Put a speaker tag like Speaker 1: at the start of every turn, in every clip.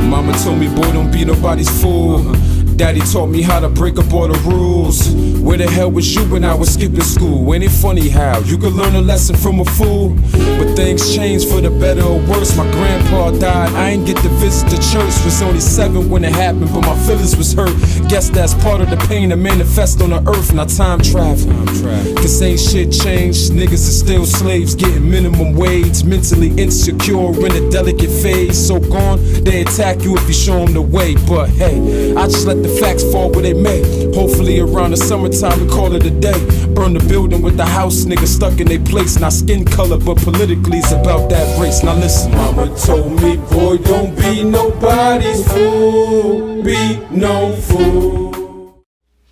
Speaker 1: Mama told me, boy, don't be nobody's fool. Daddy taught me how to break up all the rules. Where the hell was you when I was skipping school? Ain't it funny how you could learn a lesson from a fool? But things changed for the better or worse. My grandpa died, I ain't get to visit the church. Was only 7 when it happened, but my feelings was hurt. Guess that's part of the pain that manifest on the earth. Now time travel, cause ain't shit changed. Niggas are still slaves, getting minimum wage. Mentally insecure in a delicate phase. So gone, they attack you if you show them the way. But hey, I just let the facts fall where they may. Hopefully around the summertime we call it a day. Burn the building with the house niggas stuck in their place. Not skin color but politically it's about that race. Now listen, mama told me, boy, don't be nobody's fool. Be no fool.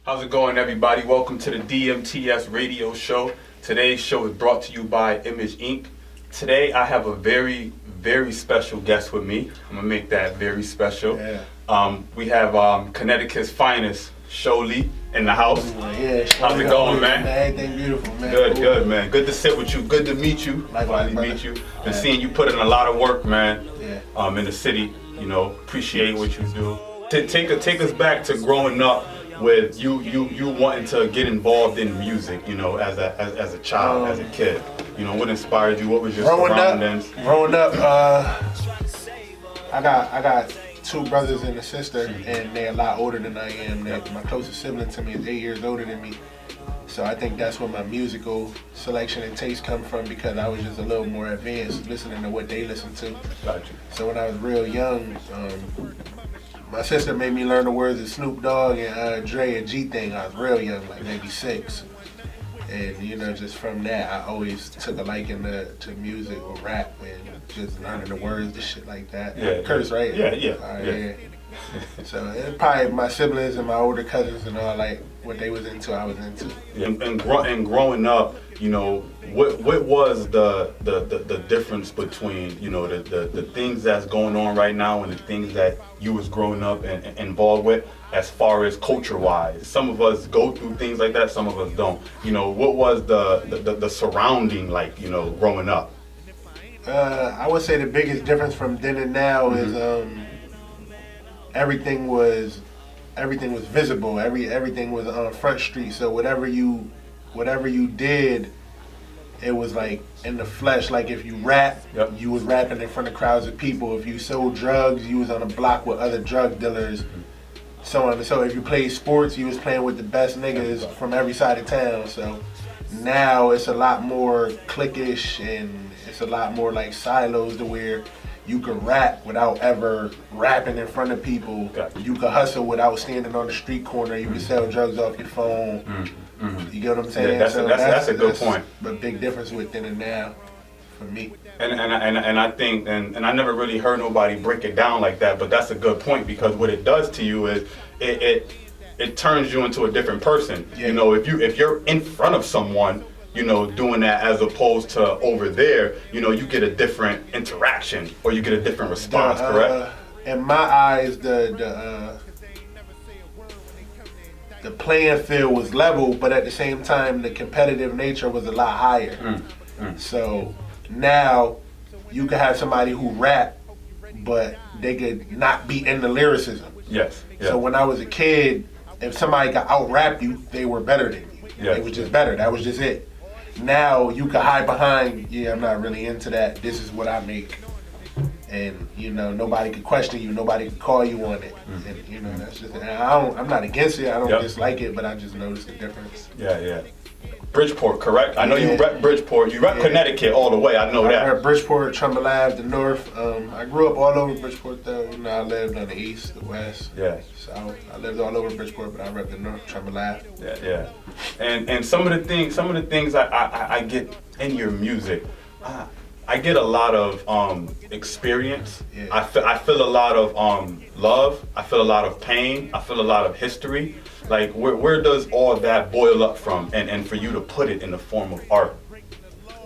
Speaker 2: How's it going, everybody? Welcome to the DmtsRadio Radio show. Today's show is brought to you by Image Inc. Today I have a very, very special guest with me. I'm gonna make that very special.
Speaker 3: Yeah.
Speaker 2: We have Connecticut's finest, Sholi, in the house.
Speaker 3: Yeah,
Speaker 2: how's it going, man?
Speaker 3: Everything beautiful, man.
Speaker 2: Good, man. Good to sit with you. Good to meet you.
Speaker 3: Likewise,
Speaker 2: Finally meet you. Been seeing you put in a lot of work, man. Yeah. In the city. You know, appreciate what you do. Take us back to growing up with you wanting to get involved in music. You know, as a child, as a kid. You know, what inspired you? What was your surroundings?
Speaker 3: Growing up, I got 2 brothers and a sister, and they're a lot older than I am. My closest sibling to me is 8 years older than me. So I think that's where my musical selection and taste come from, because I was just a little more advanced listening to what they listened to.
Speaker 2: Gotcha.
Speaker 3: So when I was real young, my sister made me learn the words of Snoop Dogg and Dre and G-Thing. I was real young, like maybe 6. And you know, just from that, I always took a liking to music or rap and just learning the words and shit like that.
Speaker 2: Yeah.
Speaker 3: Curse, right?
Speaker 2: Yeah.
Speaker 3: So it's probably my siblings and my older cousins and all, like what they was into, I was into.
Speaker 2: Yeah. And growing up, you know, what was the difference between, you know, the things that's going on right now and the things that you was growing up and involved with, as far as culture-wise? Some of us go through things like that, some of us don't. You know, what was the surrounding like, you know, growing up?
Speaker 3: I would say the biggest difference from then and now is everything was visible. Everything was on Front Street. So whatever you did, it was like in the flesh. Like if you rap, you was rapping in front of crowds of people. If you sold drugs, you was on a block with other drug dealers. So on and so. If you played sports, you was playing with the best niggas from every side of town. So now it's a lot more cliquish, and it's a lot more like silos, to where you can rap without ever rapping in front of people. Gotcha. You can hustle without standing on the street corner. You can sell drugs off your phone. You get what I'm saying?
Speaker 2: Yeah, that's a good point.
Speaker 3: A big difference with then and now for me.
Speaker 2: And I think, and I never really heard nobody break it down like that, but that's a good point, because what it does to you is it turns you into a different person. Yeah. You know, if you're in front of someone, you know, doing that as opposed to over there, you know, you get a different interaction, or you get a different response, correct?
Speaker 3: In my eyes, the playing field was level, but at the same time, the competitive nature was a lot higher. So now you can have somebody who rap, but they could not be in the lyricism.
Speaker 2: Yes. Yeah.
Speaker 3: So when I was a kid, if somebody could out-rap you, they were better than you. Yes. They was just better. That was just it. Now you can hide behind, I'm not really into that. This is what I make. And, you know, nobody could question you. Nobody could call you on it. And, you know, that's just, I'm not against it. I don't dislike it, but I just noticed the difference.
Speaker 2: Yeah. Bridgeport, correct? I know you rep Bridgeport. You rep Connecticut all the way. I know that.
Speaker 3: I rep Bridgeport, Trumbull Ave, the North. I grew up all over Bridgeport, though. You know, I lived on the East, the West, South. I lived all over Bridgeport, but I rep the North, Trumbull Ave.
Speaker 2: Yeah. And some of the things I get in your music, I get a lot of experience. Yeah. I feel a lot of love. I feel a lot of pain. I feel a lot of history. Like, where does all that boil up from, and for you to put it in the form of art?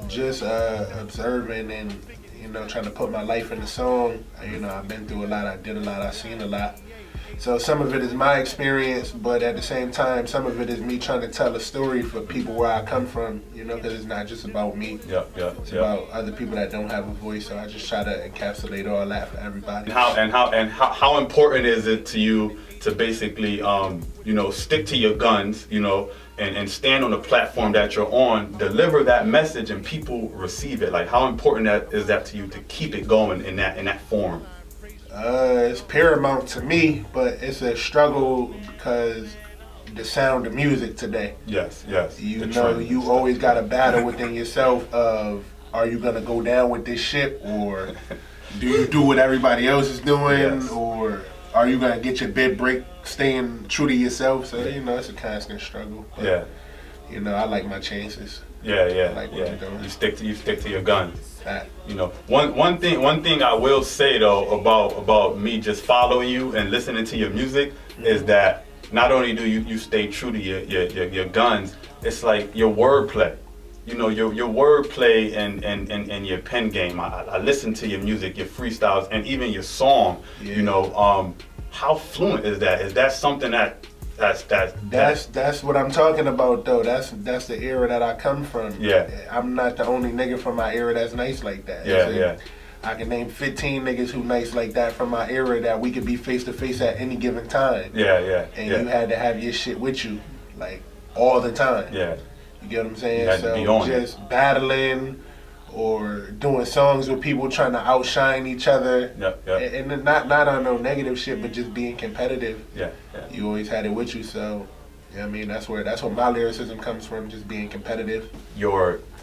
Speaker 3: Just observing and, you know, trying to put my life in the song. You know, I've been through a lot. I did a lot. I've seen a lot. So some of it is my experience, but at the same time, some of it is me trying to tell a story for people where I come from, you know, because it's not just about me. It's about other people that don't have a voice. So I just try to encapsulate all that for everybody.
Speaker 2: How important is it to you to basically, you know, stick to your guns, you know, and stand on the platform that you're on, deliver that message, and people receive it? Like, how important is that to you to keep it going in that form?
Speaker 3: It's paramount to me, but it's a struggle because the sound of music today.
Speaker 2: Yes.
Speaker 3: You know, you always got a battle within yourself of, are you gonna go down with this shit, or do you do what everybody else is doing, or are you gonna get your bid break staying true to yourself? So you know, it's a constant struggle. But, you know, I like my chances. I like what you're doing.
Speaker 2: You stick to your guns.
Speaker 3: That.
Speaker 2: You know, one thing I will say though about me just following you and listening to your music is that not only do you stay true to your guns, it's like your wordplay. You know, your wordplay and your pen game. I listen to your music, your freestyles, and even your song. You know, how fluent is that? Is that something that's
Speaker 3: what I'm talking about though. That's the era that I come from. I'm not the only nigga from my era that's nice like that. I can name 15 niggas who nice like that from my era that we could be face to face at any given time. And you had to have your shit with you, like, all the time. You get what I'm saying?
Speaker 2: You had to be on
Speaker 3: just battling or doing songs with people trying to outshine each other. And not on no negative shit, but just being competitive. You always had it with you, so I mean that's where my lyricism comes from, just being competitive.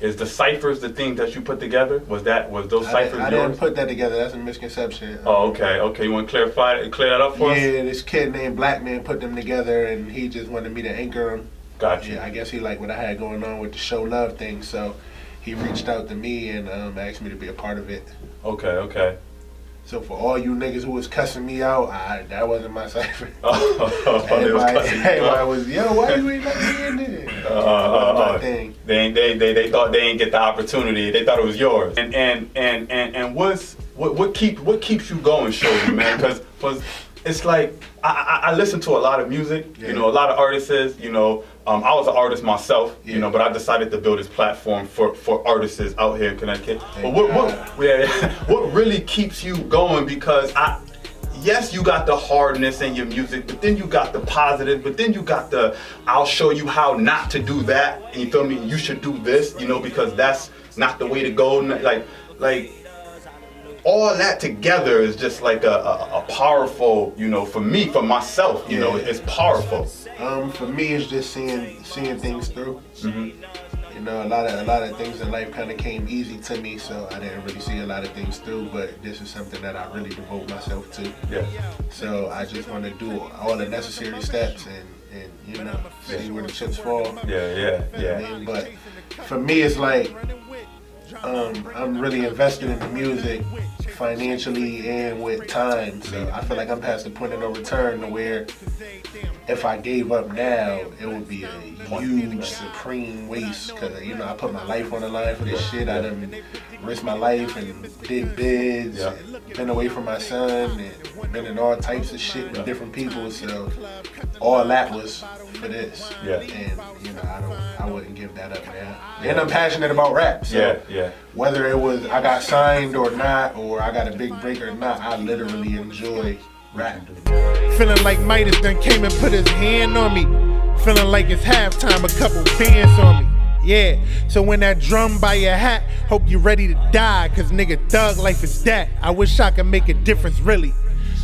Speaker 2: Is the ciphers the thing that you put together? Was those ciphers yours?
Speaker 3: I didn't put that together. That's a misconception.
Speaker 2: Oh, okay. You want to clear that up for us?
Speaker 3: Yeah, this kid named Black Man put them together, and he just wanted me to anchor them.
Speaker 2: Gotcha.
Speaker 3: Yeah, I guess he liked what I had going on with the show love thing, so he reached out to me and asked me to be a part of it.
Speaker 2: Okay.
Speaker 3: So for all you niggas who was cussing me out, that wasn't my cipher.
Speaker 2: Everybody
Speaker 3: was, yo, why you ain't let me in there?
Speaker 2: They thought they didn't get the opportunity. They thought it was yours. And what keeps you going, Shorty, man? Because it's like I listen to a lot of music. You know, a lot of artists. You know, I was an artist myself. You know, but I decided to build this platform for artists out here in Connecticut. But what really keeps you going? Because yes, you got the hardness in your music, but then you got the positive, but then you got the I'll show you how not to do that. And you feel me? You should do this. You know, because that's not the way to go. Like. All that together is just like a powerful, you know, for me, for myself, you know, it's powerful.
Speaker 3: For me, it's just seeing things through. You know, a lot of things in life kind of came easy to me, so I didn't really see a lot of things through. But this is something that I really devote myself to. So I just want to do all the necessary steps and you know, see where the chips fall. You know what I mean? But for me, it's like I'm really invested in the music financially and with time, so I feel like I'm past the point of no return to where if I gave up now, it would be a huge, supreme waste, because, you know, I put my life on the line for this shit. I done risked my life and did bids, and been away from my son, and been in all types of shit with different people, so all that was for this. And, you know, I wouldn't give that up now. And I'm passionate about rap, so whether it was I got signed or not, or I got a big break or not, I literally enjoy rap.
Speaker 4: Feeling like Midas done came and put his hand on me. Feeling like it's halftime, a couple bands on me. Yeah, so when that drum by your hat, hope you ready to die, cause nigga thug life is that. I wish I could make a difference, really.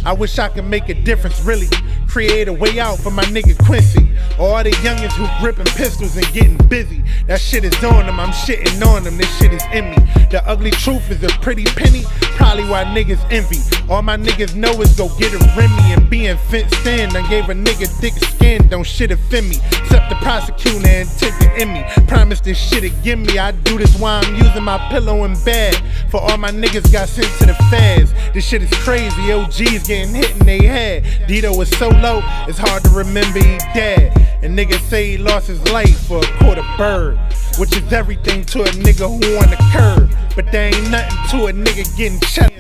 Speaker 4: I wish I could make a difference, really. Create a way out for my nigga Quincy. All the youngins who gripping pistols and getting busy. That shit is on them, I'm shitting on them, this shit is in me. The ugly truth is a pretty penny, probably why niggas envy. All my niggas know is go get a Remy and being fenced in. I gave a nigga thick skin, don't shit offend me. Except the prosecutor and took the Emmy. Promise this shit again me, I do this while I'm using my pillow in bed. For all my niggas got sent to the feds. This shit is crazy, OG's getting hit in they head. Dito was so low, it's hard to remember he dead. And niggas say he lost his life for a quarter bird, which is everything to a nigga who on the curb. But there ain't nothing to a nigga getting shot.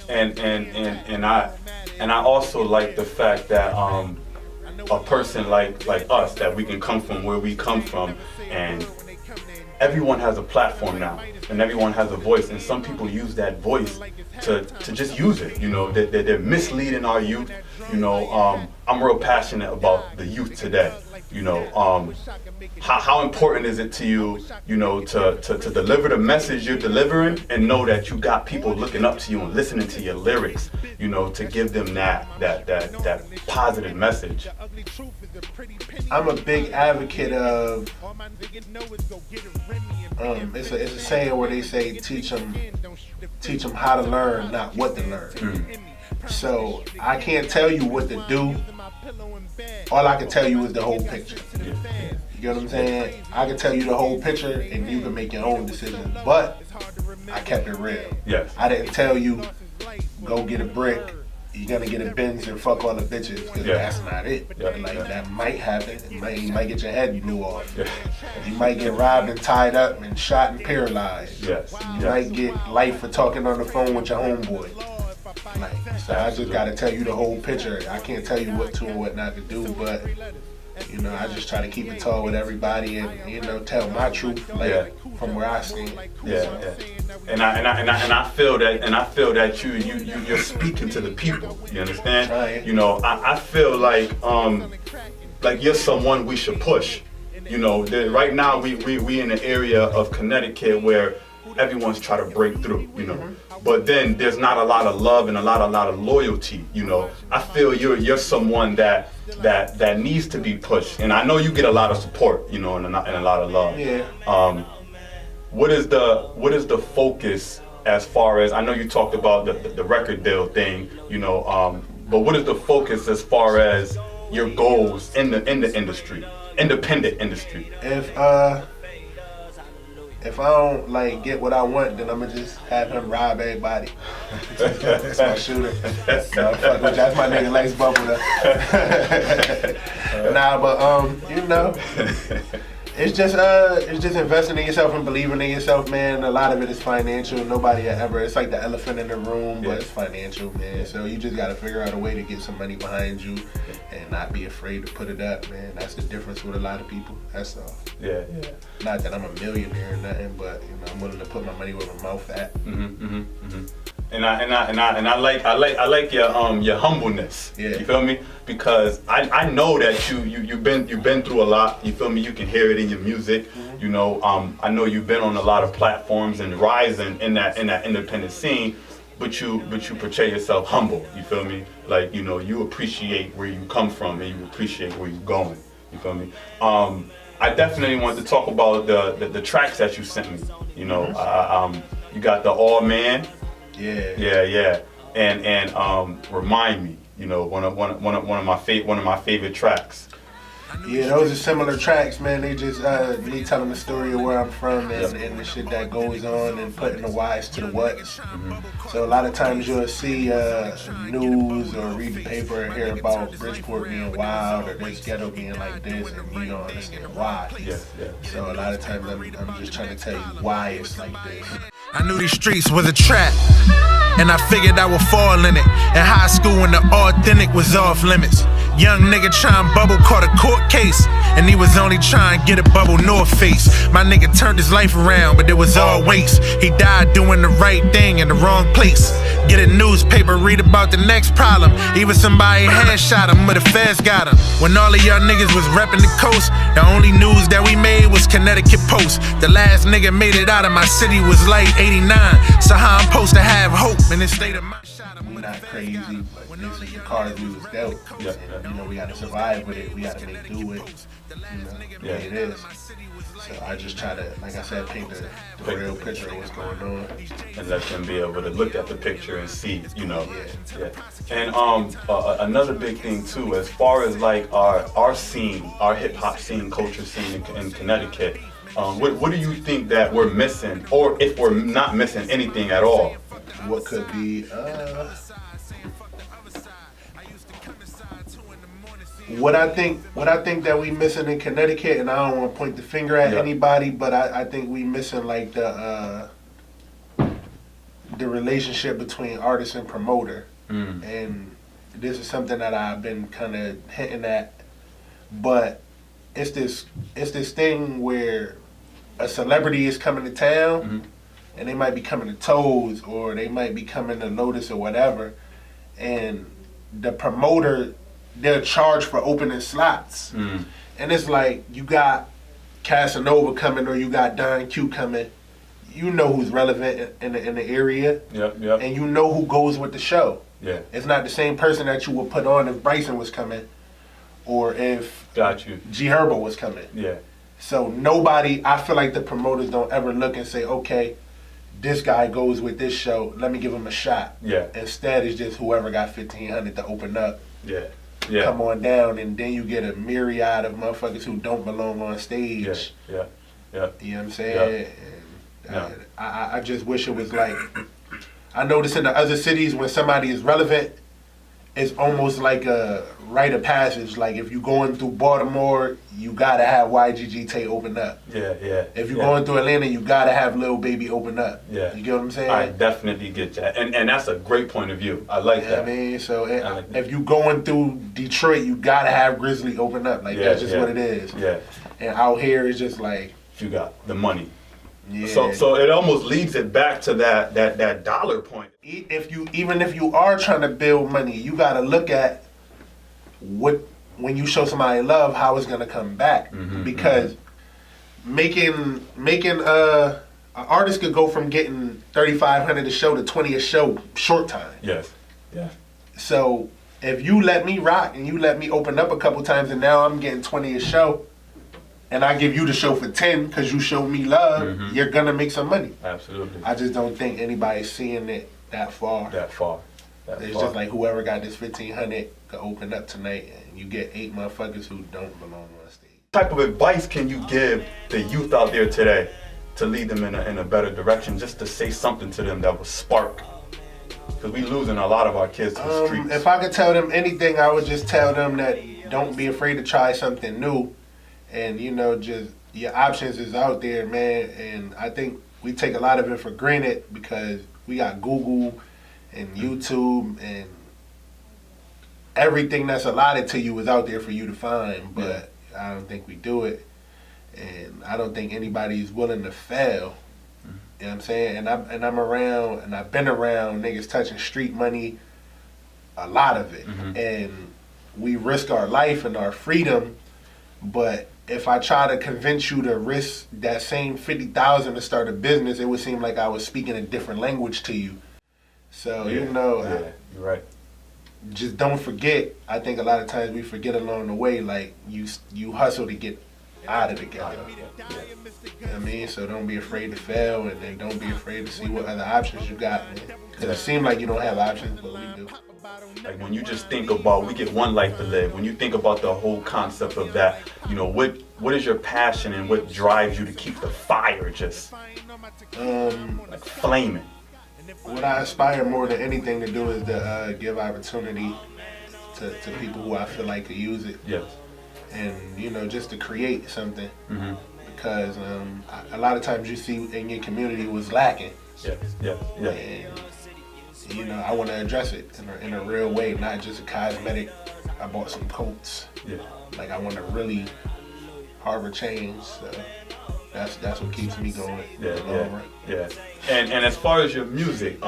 Speaker 2: And And I also like the fact that a person like us, that we can come from where we come from, and everyone has a platform now, and everyone has a voice, and some people use that voice to just use it. You know, they're misleading our youth. You know, I'm real passionate about the youth today. You know, how important is it to you, you know, to deliver the message you're delivering and know that you got people looking up to you and listening to your lyrics, you know, to give them that positive message.
Speaker 3: I'm a big advocate of, it's a saying where they say teach them how to learn, not what to learn. So I can't tell you what to do. All I can tell you is the whole picture. You get what I'm saying? I can tell you the whole picture and you can make your own decision. But I kept it real.
Speaker 2: Yes.
Speaker 3: I didn't tell you, go get a brick, you're gonna get a Benz and fuck all the bitches, because that's not it. That might happen. You might get your head blew off. You might get robbed and tied up and shot and paralyzed. You might get life for talking on the phone with your homeboy. So I just gotta tell you the whole picture. I can't tell you what to and what not to do, but you know, I just try to keep it tall with everybody and, you know, tell my truth, from where I stand.
Speaker 2: And I feel that you're speaking to the people. You understand?
Speaker 3: Right.
Speaker 2: You know, I feel like you're someone we should push. You know, right now we in an area of Connecticut where everyone's trying to break through. You know. But then there's not a lot of love and a lot of loyalty, you know. I feel you're someone that needs to be pushed, and I know you get a lot of support, you know, and a lot of love.
Speaker 3: Yeah.
Speaker 2: What is the focus as far as, I know you talked about the record deal thing, you know, but what is the focus as far as your goals in the industry, independent industry?
Speaker 3: If I don't get what I want, then I'ma just have him rob everybody. That's my shooter. That's my nigga Lace Bubble though. You know, it's just investing in yourself and believing in yourself, man. A lot of it is financial. Nobody ever. It's like the elephant in the room, but it's financial, man. So you just gotta figure out a way to get some money behind you and not be afraid to put it up, man. That's the difference with a lot of people. That's all.
Speaker 2: Yeah.
Speaker 3: Not that I'm a millionaire or nothing, but you know, I'm willing to put my money where my mouth at.
Speaker 2: And I like your humbleness.
Speaker 3: Yeah.
Speaker 2: You feel me? Because I know that you've been through a lot. You feel me? You can hear it in your music. You know, I know you've been on a lot of platforms and rising in that independent scene. But you portray yourself humble. You feel me? Like, you know, you appreciate where you come from and you appreciate where you're going. You feel me? I definitely want to talk about the tracks that you sent me. You know, you got the All Man. Yeah. And Remind Me. You know, one of my favorite tracks.
Speaker 3: Yeah, those are similar tracks, man. They just me telling the story of where I'm from and the shit that goes on and putting the whys to the whats. So a lot of times you'll see news or read the paper and hear about Bridgeport being wild or this ghetto being like this, and you don't understand why. So a lot of times I'm just trying to tell you why it's like this.
Speaker 4: I knew these streets was a trap, and I figured I would fall in it. In high school when the authentic was off limits. Young nigga tryin' bubble caught a court case, and he was only tryin' get a bubble North Face. My nigga turned his life around, but it was all waste. He died doing the right thing in the wrong place. Get a newspaper, read about the next problem. Even somebody headshot him, but the feds got him. When all of y'all niggas was reppin' the coast, the only news that we made was Connecticut Post. The last nigga made it out of my city was like 89. So how I'm supposed to have hope in this state of my shot?
Speaker 3: We not crazy, but this is the cards we was dealt. And, you know, we gotta survive with it. We gotta make do with it. You know, the way it is. So I just try to, like I said, paint the real picture of what's going on.
Speaker 2: And let them be able to look at the picture and see, you know. And another big thing too, as far as like our scene, our hip hop scene, culture scene in Connecticut, what do you think that we're missing, or if we're not missing anything at all?
Speaker 3: What could be, what I think that we missing in Connecticut, and I don't want to point the finger at anybody, but I think we missing like the relationship between artist and promoter, and this is something that I've been kind of hinting at, but it's this thing where a celebrity is coming to town, and they might be coming to Toes, or they might be coming to Lotus or whatever, and the promoter, they're charged for opening slots. And it's like, you got Casanova coming, or you got Don Q coming. You know who's relevant in the area, and you know who goes with the show.
Speaker 2: Yeah,
Speaker 3: it's not the same person that you would put on if Bryson was coming, or if G Herbo was coming.
Speaker 2: Yeah.
Speaker 3: So nobody, I feel like the promoters don't ever look and say, okay, this guy goes with this show, let me give him a shot.
Speaker 2: Yeah.
Speaker 3: Instead, it's just whoever got 1,500 to open up.
Speaker 2: Yeah.
Speaker 3: Come on down, and then you get a myriad of motherfuckers who don't belong on stage.
Speaker 2: Yeah.
Speaker 3: You know what I'm saying? And I just wish it was like, I notice in the other cities when somebody is relevant, it's almost like a rite of passage. Like if you're going through Baltimore, you gotta have YGG Tay open up.
Speaker 2: Yeah.
Speaker 3: If you're going through Atlanta, you gotta have Lil Baby open up.
Speaker 2: Yeah.
Speaker 3: You get what I'm saying?
Speaker 2: I definitely get that, and that's a great point of view. I like that.
Speaker 3: I mean, so
Speaker 2: like
Speaker 3: if you're going through Detroit, you gotta have Grizzly open up. Like that's just what it is.
Speaker 2: Yeah.
Speaker 3: And out here, it's just like,
Speaker 2: you got the money.
Speaker 3: Yeah.
Speaker 2: So it almost leads it back to that dollar point.
Speaker 3: Even if you are trying to build money, you gotta look at when you show somebody love, how it's gonna come back. Because making an artist could go from getting 3,500 a show to 20 a show short time.
Speaker 2: Yes. Yeah.
Speaker 3: So if you let me rock and you let me open up a couple times, and now I'm getting 20 a show, and I give you the show for 10 because you showed me love, you're gonna make some money.
Speaker 2: Absolutely.
Speaker 3: I just don't think anybody's seeing it that far. It's just like whoever got this 1,500 could open up tonight, and you get 8 motherfuckers who don't belong on stage.
Speaker 2: What type of advice can you give the youth out there today to lead them in a better direction, just to say something to them that will spark? Because we losing a lot of our kids to the streets.
Speaker 3: If I could tell them anything, I would just tell them that don't be afraid to try something new. And, you know, just your options is out there, man. And I think we take a lot of it for granted because we got Google and YouTube, and everything that's allotted to you is out there for you to find. But I don't think we do it. And I don't think anybody's willing to fail. You know what I'm saying? And I'm around, and I've been around niggas touching street money, a lot of it. And we risk our life and our freedom, but if I try to convince you to risk that same 50,000 to start a business, it would seem like I was speaking a different language to you. So, you know,
Speaker 2: you're right.
Speaker 3: Just don't forget. I think a lot of times we forget along the way, like you hustle to get out of the ghetto. You know what I mean? So don't be afraid to fail, and then don't be afraid to see what other options you got. Because it seems like you don't have options, but we do.
Speaker 2: Like when you just think about, we get one life to live. When you think about the whole concept of that, you know, what is your passion and what drives you to keep the fire just like flaming?
Speaker 3: What I aspire more than anything to do is to give opportunity to people who I feel like could use it.
Speaker 2: Yes. And,
Speaker 3: you know, just to create something. Because a lot of times you see in your community was lacking.
Speaker 2: Yeah.
Speaker 3: And, you know, I want to address it in a real way, not just a cosmetic. I bought some coats. Yeah. Like I want to really harbor change. So that's what keeps me going.
Speaker 2: Yeah. And as far as your music,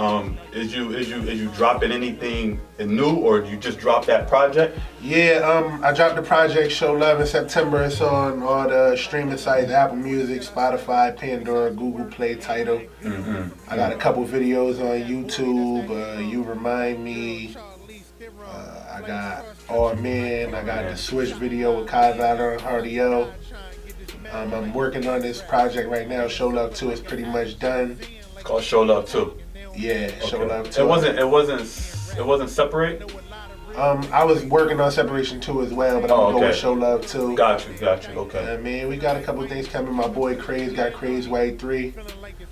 Speaker 2: is you dropping anything new, or do you just drop that project?
Speaker 3: Yeah. I dropped the project Show Love in September. It's on all the streaming sites: Apple Music, Spotify, Pandora, Google Play, Tidal. I got a couple videos on YouTube. You Remind Me. I got All Men. I got the Switch video with Kai Valor and Hardy L. I'm working on this project right now. Show Love 2 is pretty much done.
Speaker 2: It's called Show Love 2.
Speaker 3: Yeah, okay. Show Love 2.
Speaker 2: It wasn't Separate?
Speaker 3: I was working on Separation 2 as well, but I'm gonna go with Show Love 2.
Speaker 2: Got you, okay.
Speaker 3: I mean, we got a couple things coming. My boy Craze got Craze White 3.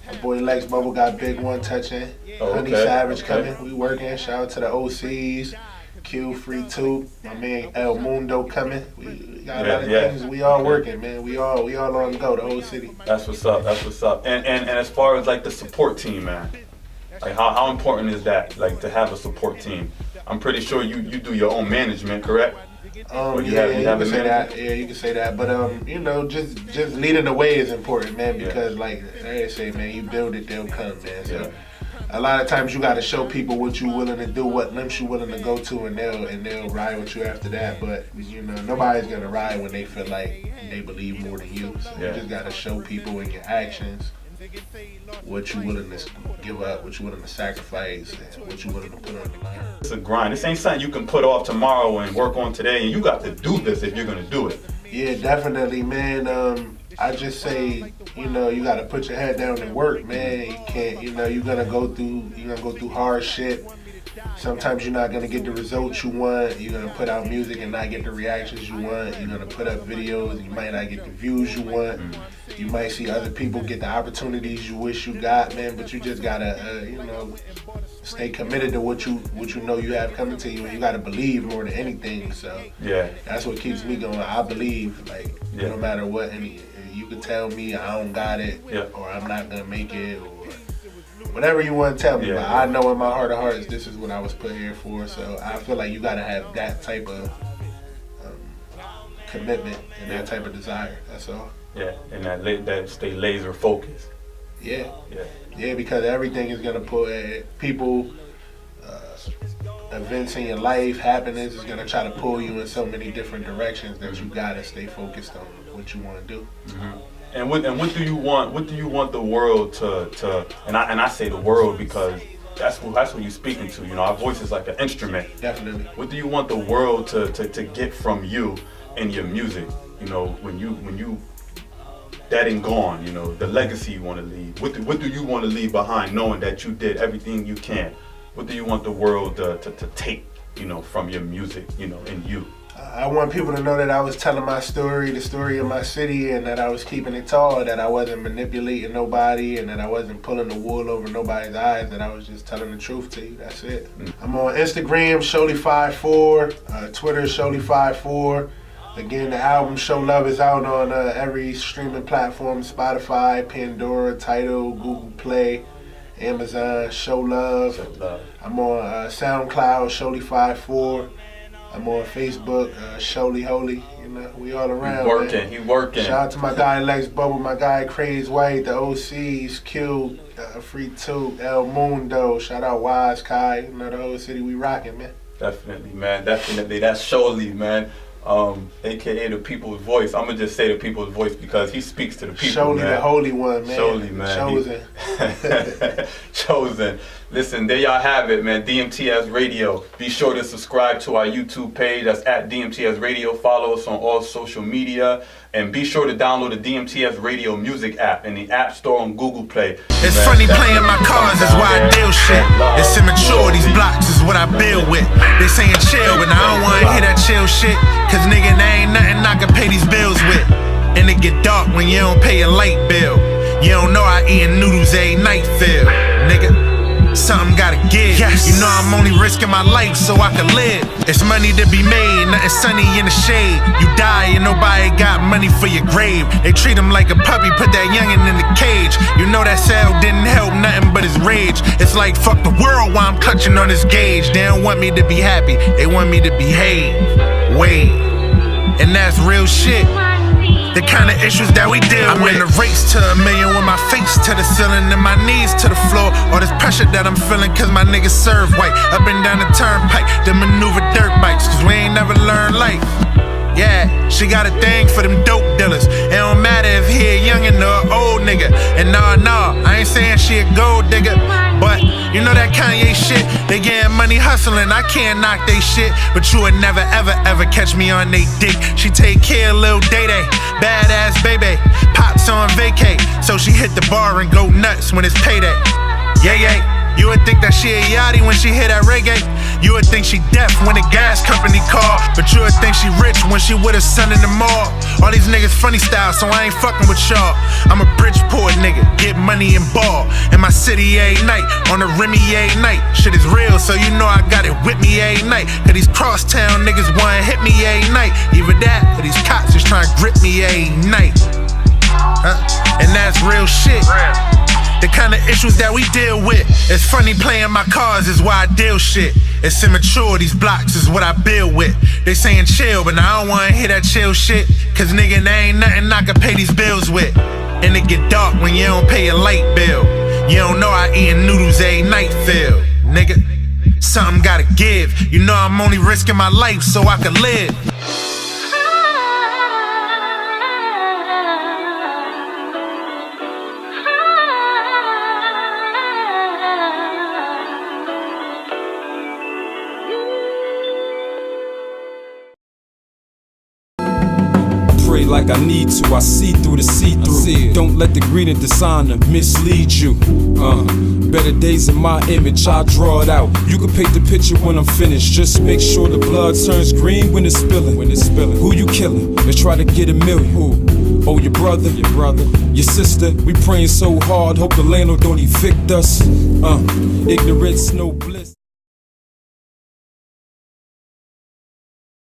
Speaker 3: My boy Lex Bubble got Big One touching. Honey Savage coming. We working. Shout out to the OCs. Q Free 2. My man El Mundo coming. We got a lot of things. We all working, man. We all on the go, the whole city.
Speaker 2: That's what's up. And as far as like the support team, man, like how important is that? Like to have a support team. I'm pretty sure you do your own management, correct?
Speaker 3: You can say that. Yeah, you can say that. But just leading the way is important, man. Because like they say, man, you build it, they'll come, man. So a lot of times you got to show people what you're willing to do, what lengths you're willing to go to, and they'll ride with you after that. But nobody's gonna ride when they feel like they believe more than you. So you just got to show people in your actions what you're willing to give up, what you're willing to sacrifice, and what you're willing to put on the line.
Speaker 2: It's a grind. This ain't something you can put off tomorrow and work on today, and you got to do this if you're gonna do it.
Speaker 3: Yeah, definitely, man. I just say, you gotta put your head down and work, man. You can't, you're gonna go through hard shit. Sometimes you're not gonna get the results you want. You're gonna put out music and not get the reactions you want. You're gonna put up videos and you might not get the views you want. You might see other people get the opportunities you wish you got, man. But you just gotta, stay committed to what you know you have coming to you, and you gotta believe more than anything. So that's what keeps me going. I believe, no matter what, you can tell me I don't got it, or I'm not gonna make it, or whatever you want to tell me. But I know in my heart of hearts, this is what I was put here for. So I feel like you gotta have that type of commitment and that type of desire. That's all.
Speaker 2: Yeah, and that stay laser focused.
Speaker 3: Yeah, because everything is gonna put people, events in your life, happiness is gonna try to pull you in so many different directions that you gotta stay focused on what you want to do.
Speaker 2: And what do you want? What do you want the world to? And I say the world because that's who you're speaking to. Our voice is like an instrument.
Speaker 3: Definitely.
Speaker 2: What do you want the world to get from you and your music? When you that ain't gone, the legacy you want to leave. What do you want to leave behind, knowing that you did everything you can? What do you want the world to take, from your music, and you?
Speaker 3: I want people to know that I was telling my story, the story of my city, and that I was keeping it tall, that I wasn't manipulating nobody, and that I wasn't pulling the wool over nobody's eyes, that I was just telling the truth to you. That's it. I'm on Instagram, Sholey54, Twitter, Sholey54. Again, the album Show Love is out on every streaming platform: Spotify, Pandora, Tidal, Google Play, Amazon. Show Love. I'm on SoundCloud, Sholey54. I'm on Facebook, Sholey Holy. We all around.
Speaker 2: He working.
Speaker 3: Shout out to my guy Lex Bubble, my guy Craze White, the OCs, Q, Free 2, El Mundo. Shout out Wise Kai. The whole city we rocking, man.
Speaker 2: Definitely, man. Definitely. That's Sholey, man. AKA the people's voice. I'm gonna just say the people's voice because he speaks to the people.
Speaker 3: Sholey,
Speaker 2: man.
Speaker 3: the holy one, man.
Speaker 2: Sholey, man.
Speaker 3: Chosen.
Speaker 2: Chosen. Listen, there y'all have it, man. DMTS Radio. Be sure to subscribe to our YouTube page. That's at DMTS Radio. Follow us on all social media. And be sure to download the DMTS Radio music app in the App Store on Google Play.
Speaker 5: It's funny playing my cards, that's why I deal shit. It's immature, these blocks is what I build with. They saying chill, but I don't wanna hear that chill shit. Cause nigga, there ain't nothing I can pay these bills with. And it get dark when you don't pay a light bill. You don't know I eatin' noodles every night, Phil. Nigga, something gotta give. Yes. You know I'm only risking my life so I can live. It's money to be made, nothing sunny in the shade. You die and nobody got money for your grave. They treat him like a puppy, put that youngin' in the cage. You know that cell didn't help nothing but his rage. It's like fuck the world while I'm clutching on this gauge. They don't want me to be happy, they want me to behave. Wait, and that's real shit. The kind of issues that we deal with. I'm in a race to 1 million with my face to the ceiling and my knees to the floor. All this pressure that I'm feeling cause my niggas serve white. Up and down the turnpike, to maneuver dirt bikes. Cause we ain't never learned life. Yeah, she got a thing for them dope dealers. It don't matter if he a youngin' or an old nigga. And nah, I ain't saying she a gold digger. But you know that Kanye shit, they getting money hustling, I can't knock they shit. But you would never ever catch me on they dick. She take care of Lil Day-Day, badass baby. Pops on vacay, so she hit the bar and go nuts when it's payday. Yeah, you would think that she a yachty when she hear that reggae. You would think she deaf when the gas company call. But you would think she rich when she with her son in the mall. All these niggas funny style, so I ain't fucking with y'all. I'm a Bridgeport nigga, get money and ball. In my city every night, on the Remy every night. Shit is real, so you know I got it with me every night. Cause these crosstown niggas wanna hit me every night. Either that, or these cops just tryna grip me every night. And that's real shit. The kind of issues that we deal with. It's funny playing my cards is why I deal shit. It's immature, these blocks is what I build with. They saying chill, but I don't wanna hear that chill shit. Cause nigga, there ain't nothing I can pay these bills with. And it get dark when you don't pay your light bill. You don't know I eatin' noodles every night, feel. Nigga, something gotta give. You know I'm only risking my life so I can live.
Speaker 1: Like I need to, I see through the see-through. Don't let the greed and dishonor mislead you. Better days in my image, I draw it out. You can paint the picture when I'm finished. Just make sure the blood turns green when it's spilling. Who you killing? Let's try to get a million. Who? Oh, your brother, your sister. We praying so hard, hope the landlord don't evict us. Ignorance, no bliss.